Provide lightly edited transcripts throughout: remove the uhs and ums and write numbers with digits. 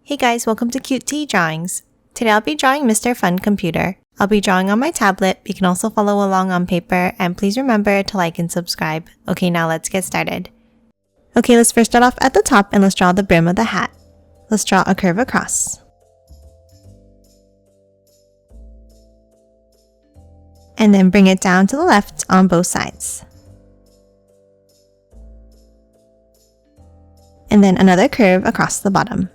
Hey guys, welcome to Cute Tea Drawings. Today I'll be drawing Mr. Fun Computer. I'll be drawing on my tablet. You can also follow along on paper, and please remember to like and subscribe. Okay, now let's get started. Okay, let's first start off at the top and let's draw the brim of the hat. Let's draw a curve across. And then bring it down to the left on both sides. And then another curve across the bottom.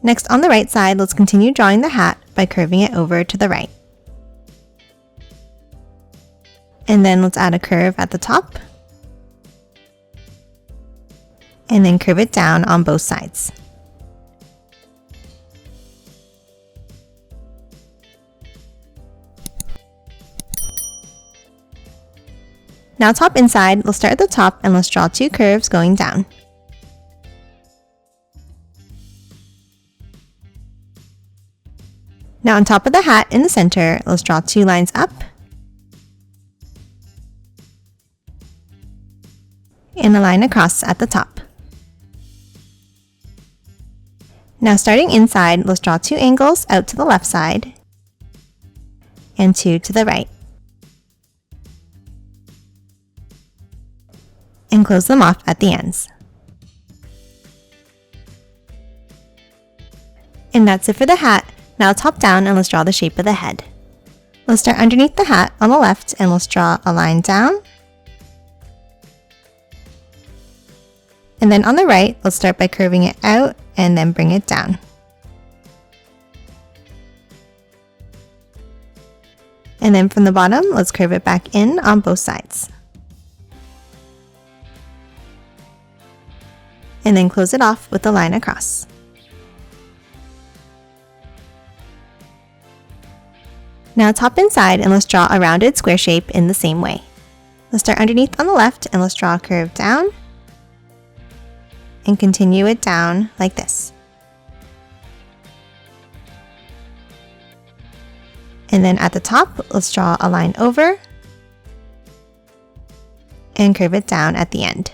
Next, on the right side, let's continue drawing the hat by curving it over to the right. And then let's add a curve at the top. And then curve it down on both sides. Now top inside, we'll start at the top and let's draw two curves going down. Now on top of the hat in the center, let's draw two lines up and a line across at the top. Now starting inside, let's draw two angles out to the left side and two to the right. And close them off at the ends. And that's it for the hat. Now top down and let's draw the shape of the head. Let's start underneath the hat on the left and let's draw a line down. And then on the right, let's start by curving it out and then bring it down. And then from the bottom, let's curve it back in on both sides. And then close it off with a line across. Now top inside and let's draw a rounded square shape in the same way. Let's start underneath on the left and let's draw a curve down and continue it down like this. And then at the top, let's draw a line over and curve it down at the end.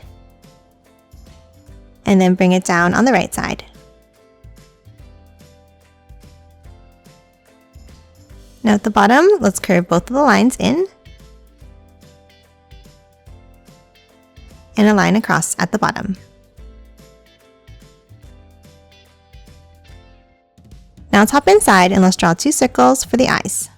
And then bring it down on the right side. Now at the bottom, let's curve both of the lines in and a line across at the bottom. Now top inside and let's draw two circles for the eyes.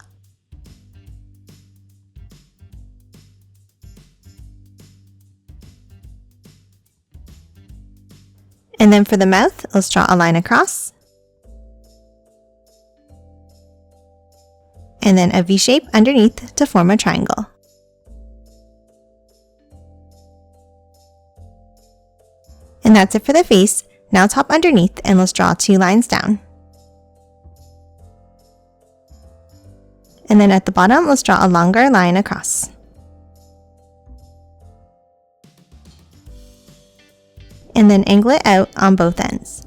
And then for the mouth, let's draw a line across. And then a V shape underneath to form a triangle. And that's it for the face. Now top underneath and let's draw two lines down. And then at the bottom, let's draw a longer line across. And then angle it out on both ends.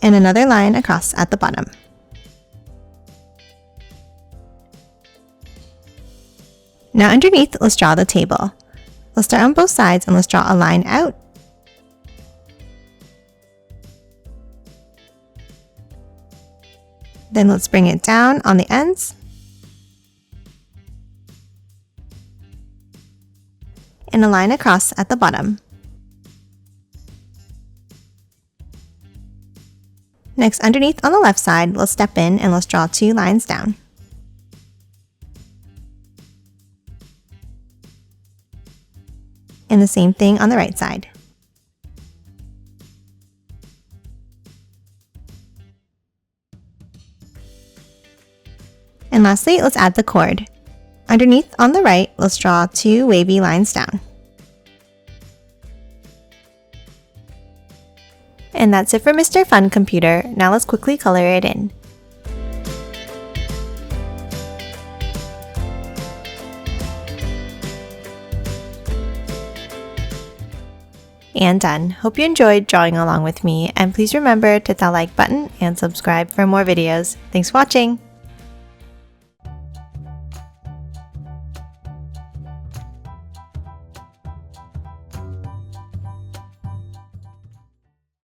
And another line across at the bottom. Now underneath, let's draw the table. Let's start on both sides and let's draw a line out. Then let's bring it down on the ends. And a line across at the bottom. Next, underneath on the left side, let's step in and let's draw two lines down. And the same thing on the right side. And lastly, let's add the cord. Underneath on the right, let's draw two wavy lines down. And that's it for Mr. Fun Computer. Now let's quickly color it in. And done. Hope you enjoyed drawing along with me, and please remember to hit that like button and subscribe for more videos. Thanks for watching!